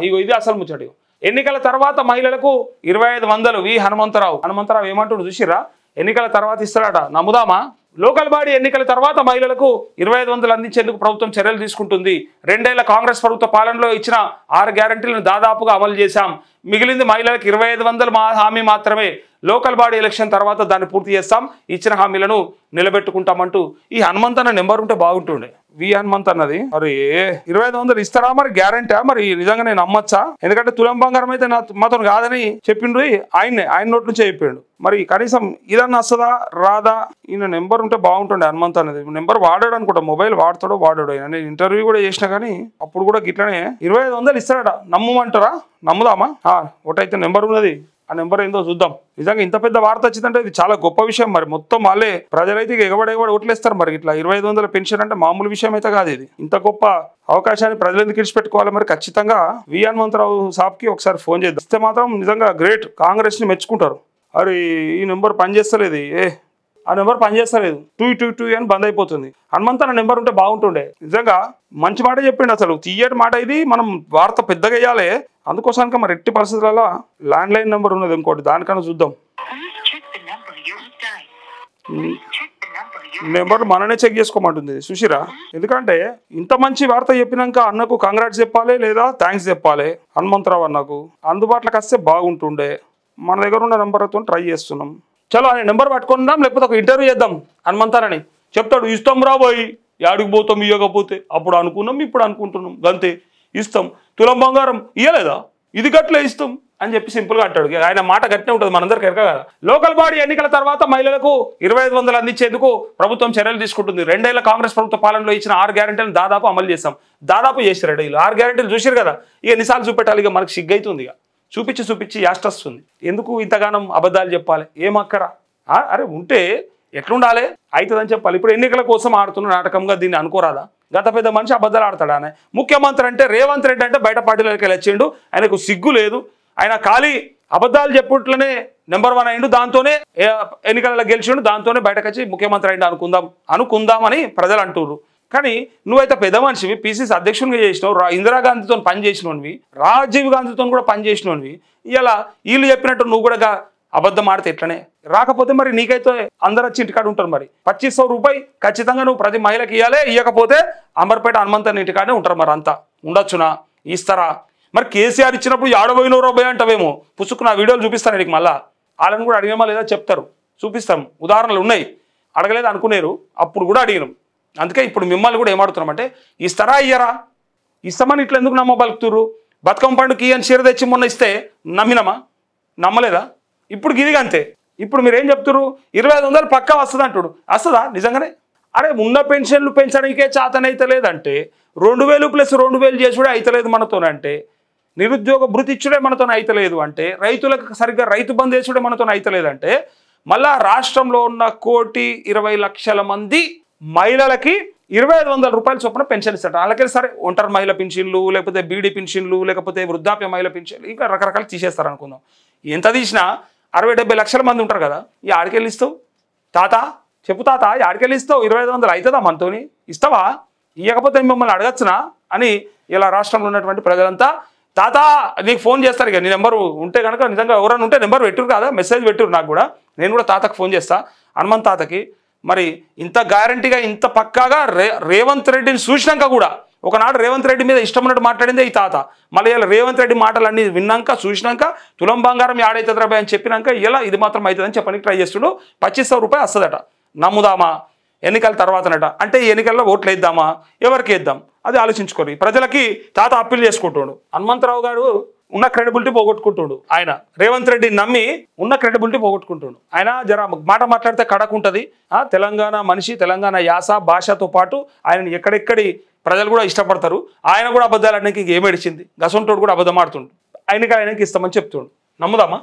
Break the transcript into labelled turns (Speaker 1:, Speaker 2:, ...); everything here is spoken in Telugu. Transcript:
Speaker 1: ఇగో ఇది అసలు ముచ్చట. ఎన్నికల తర్వాత మహిళలకు 2500 వి హనుమంతరావు ఏమంటాడు చూసిరా? ఎన్నికల తర్వాత ఇస్తాడట, నమ్ముదామా? లోకల్ బాడీ ఎన్నికల తర్వాత మహిళలకు 2500 అందించేందుకు ప్రభుత్వం చర్యలు తీసుకుంటుంది. 2 ఏళ్ల కాంగ్రెస్ ప్రభుత్వ పాలనలో ఇచ్చిన 6 గ్యారంటీలను దాదాపుగా అమలు చేశాం. మిగిలింది మహిళలకు 2500 హామీ మాత్రమే. లోకల్ బాడీ ఎలక్షన్ తర్వాత దాన్ని పూర్తి చేస్తాం. ఇచ్చిన హామీలను నిలబెట్టుకుంటామంటూ ఈ హనుమంత్ అన్న నెంబర్ ఉంటే బాగుంటుండే. వి హనుమంత్ అన్నది మరి 2500 ఇస్తారా? మరి గ్యారంటీ మరి నిజంగా నేను నమ్మచ్చా? ఎందుకంటే తులం బంగారం అయితే మాతో కాదని చెప్పిండ్రు. ఆయన నోట్ నుంచే చెప్పిండు. మరి కనీసం ఇదన్నా వస్తుందా రాదా? ఈయన నెంబర్ ఉంటే బాగుంటుండే. హనుమంత్ అనేది నెంబర్ వాడాడు అనుకుంటా, మొబైల్ వాడతాడో వాడాడు. ఆయన నేను ఇంటర్వ్యూ కూడా చేసినా కానీ అప్పుడు కూడా గిట్లనే 2500 ఇస్తాడట. నమ్ముమంటారా? నమ్ముదామా? ఒకటైతే నెంబర్ ఉన్నది, ఆ నెంబర్ ఏందో చూద్దాం. నిజంగా ఇంత పెద్ద వార్త వచ్చిందంటే ఇది చాలా గొప్ప విషయం. మరి మొత్తం వాళ్ళే ప్రజలైతే ఎగబడి ఓట్లేస్తారు. మరి ఇట్లా 2500 పెన్షన్ అంటే మామూలు విషయం అయితే కాదు. ఇది ఇంత గొప్ప అవకాశాన్ని ప్రజలు ఎందుకు ఇచ్చిపెట్టుకోవాలి? మరి ఖచ్చితంగా వి హనుమంతరావు సాబ్కి ఒకసారి ఫోన్ చేద్దాం. ఇస్తే మాత్రం నిజంగా గ్రేట్, కాంగ్రెస్ ని మెచ్చుకుంటారు. అరే ఈ నెంబర్ పనిచేస్తలేదు, ఆ నెంబర్ పనిచేస్తలేదు, 222 అని బంద్ అయిపోతుంది. హనుమంత్ అన్న నెంబర్ ఉంటే బాగుంటుండే. నిజంగా మంచి మాట చెప్పిండు, అసలు తీయటి మాట. ఇది మనం వార్త పెద్దగా వేయాలి. అందుకోసానికి మరి ఎట్టి పరిస్థితులలో ల్యాండ్ లైన్ నెంబర్ ఉన్నది ఇంకోటి, దానికన్నా చూద్దాం. నెంబర్ మననే చెక్ చేసుకోమంటుంది చూసిరా? ఎందుకంటే ఇంత మంచి వార్త చెప్పినాక అన్నకు కంగ్రాట్స్ చెప్పాలి లేదా థ్యాంక్స్ చెప్పాలి. హనుమంతరావు అన్నకు అందుబాటులోకి వస్తే బాగుంటుండే. మన దగ్గర ఉన్న నెంబర్తో ట్రై చేస్తున్నాం. చలో ఆయన నెంబర్ పట్టుకుందాం, లేకపోతే ఒక ఇంటర్వ్యూ చేద్దాం. హనుమంతరాని చెప్తాడు, ఇస్తాం రాబోయి, యాడికి పోతాం ఇవ్వకపోతే. అప్పుడు అనుకున్నాం, ఇప్పుడు అనుకుంటున్నాం, గంతే. ఇస్తాం, తులం బంగారం ఇవ్వలేదా, ఇది గట్లే ఇస్తాం అని చెప్పి సింపుల్గా అంటాడు. ఆయన మాట గట్టినే ఉంటుంది, మనందరికి ఎరక కదా. లోకల్ బాడీ ఎన్నికల తర్వాత మహిళలకు 2500 అందించేందుకు ప్రభుత్వం చర్యలు తీసుకుంటుంది. 2 ఏళ్ల కాంగ్రెస్ ప్రభుత్వ పాలనలో ఇచ్చిన 6 గ్యారంటీలను దాదాపు అమలు చేస్తాం. దాదాపు చేశారు వీళ్ళు. 6 గ్యారంటీలు చూసారు కదా. ఇక ఎన్నిసార్లు చూపెట్టాలి? ఇక మనకు సిగ్గైతుంది. ఇక చూపించి యాస్ట్ వస్తుంది. ఎందుకు ఇంతగానం అబద్ధాలు చెప్పాలి? ఏం అక్కరా? అరే ఉంటే ఎట్లుండాలి? అవుతుందని చెప్పాలి. ఇప్పుడు ఎన్నికల కోసం ఆడుతున్న నాటకంగా దీన్ని అనుకోరాదా? గత పెద్ద మనిషి అబద్ధాలు ఆడతాడా? ఆయన ముఖ్యమంత్రి అంటే రేవంత్ రెడ్డి అంటే బయట పార్టీలోకి వచ్చిండు. ఆయనకు సిగ్గు లేదు. ఆయన ఖాళీ అబద్ధాలు చెప్పుట్లనే నెంబర్ 1 అయిండు. దాంతోనే ఎన్నికలలో గెలిచిండు. దాంతోనే బయటకు వచ్చి ముఖ్యమంత్రి అయిండు అనుకుందామని ప్రజలు అంటున్నారు. కానీ నువ్వైతే పెద్ద మనిషివి, పీసీసీ అధ్యక్షునిగా చేసినావు, ఇందిరాగాంధీతో పని చేసినవి, రాజీవ్ గాంధీతో కూడా పని చేసినవి. ఇలా వీళ్ళు చెప్పినట్టు నువ్వు కూడా అబద్ధం ఆడితే ఎట్లనే? రాకపోతే మరి నీకైతే అందరు వచ్చి ఇంటికాడ ఉంటారు. మరి 2500 రూపాయలు ఖచ్చితంగా నువ్వు ప్రతి మహిళకి ఇవ్వాలి. ఇవ్వకపోతే అంబర్పేట హనుమంత్ ఇంటికాడే ఉంటారు. మరి అంతా ఉండొచ్చునా? ఇస్తారా? మరి కేసీఆర్ ఇచ్చినప్పుడు 50 అంటావేమో. పుచ్చుకున్న వీడియోలు చూపిస్తాను నీకు. మళ్ళా వాళ్ళని కూడా అడిగినమా లేదా చెప్తారు, చూపిస్తాం. ఉదాహరణలు ఉన్నాయి. అడగలేదు అనుకునేరు, అప్పుడు కూడా అడిగినాం. అందుకే ఇప్పుడు మిమ్మల్ని కూడా ఏమాడుతున్నామంటే, ఇస్తారా ఇయ్యరా? ఇస్తామని ఇట్లా ఎందుకు నమ్మబలుకుతురు? బతుకమ్మ పండుగకి అని చీర తెచ్చి మొన్న ఇస్తే నమ్మినమా? నమ్మలేదా? ఇప్పుడు గిరిగా అంతే. ఇప్పుడు మీరు ఏం చెప్తున్నారు? 2500 పక్కా వస్తుంది అంటుడు. వస్తుందా నిజంగానే? అరే ఉన్న పెన్షన్లు పెంచడానికే చేతనైతే లేదంటే, 2000 + 2000 చేసుడే అయితలేదు మనతోనంటే, నిరుద్యోగ భృతి ఇచ్చుడే మనతోనే అయితలేదు అంటే, రైతులకు సరిగ్గా రైతు బంధు వేసుడే మనతోనే అయితలేదంటే, మళ్ళా రాష్ట్రంలో ఉన్న 1,20,00,000 మంది మహిళలకి 2500 రూపాయల చొప్పున పెన్షన్ ఇస్తారు. అలాగే సరే ఒంటరి మహిళ పెన్షన్లు, లేకపోతే బీడీ పెన్షన్లు, లేకపోతే వృద్ధాప్య మహిళ పెన్షన్లు, ఇంకా రకరకాలు తీసేస్తారు అనుకుందాం. ఎంత తీసినా 60-70 లక్షల మంది ఉంటారు కదా. ఈ ఆడికెళ్ళి ఇస్తావు తాత? చెప్పు తాత, ఆడికెళ్ళి ఇస్తావు? 2500 అవుతుందా మనతోని? ఇస్తావా? ఇవ్వకపోతే మిమ్మల్ని అడగచ్చునా అని ఇలా రాష్ట్రంలో ఉన్నటువంటి ప్రజలంతా తాత నీకు ఫోన్ చేస్తారు. ఇక నీ నెంబర్ ఉంటే కనుక నిజంగా ఎవరైనా ఉంటే నెంబర్ పెట్టురు కదా, మెసేజ్ పెట్టురు నాకు కూడా. నేను కూడా తాతకు ఫోన్ చేస్తా, హనుమంత్ తాతకి. మరి ఇంత గ్యారంటీగా ఇంత పక్కాగా రేవంత్ రెడ్డిని చూసినాక కూడా, ఒకనాడు రేవంత్ రెడ్డి మీద ఇష్టం ఉన్నట్టు మాట్లాడిందే ఈ తాత. మళ్ళీ ఇలా రేవంత్ రెడ్డి మాటలన్నీ విన్నాక చూసినాక తులం బంగారం యాడైతుంది రాబాయ్ అని చెప్పినాక ఇలా ఇది మాత్రం అవుతుందని చెప్పడానికి ట్రై చేస్తుడు. 2500 రూపాయలు వస్తుందట. నమ్ముదామా? ఎన్నికల తర్వాతనట. అంటే ఈ ఎన్నికల్లో ఓట్లు వేద్దామా? ఎవరికి వేద్దాం? అది ఆలోచించుకోరు. ప్రజలకి తాత అప్పీల్ చేసుకుంటాడు. హనుమంతరావు గారు ఉన్న క్రెడిబిలిటీ పోగొట్టుకుంటుడు. ఆయన రేవంత్ రెడ్డిని నమ్మి ఉన్న క్రెడిబిలిటీ పోగొట్టుకుంటుడు. ఆయన జర మాట మాట్లాడితే కడకుంటుంది. తెలంగాణ మనిషి, తెలంగాణ యాస భాషతో పాటు ఆయన ఎక్కడెక్కడి ప్రజలు కూడా ఇష్టపడతారు. ఆయన కూడా అబద్ధాలు అనడానికి ఏమేడిచింది? గసంటోడు కూడా అబద్ధం ఆడుతుండు. ఆయనకి ఇస్తామని చెప్తుండు. నమ్ముదామా?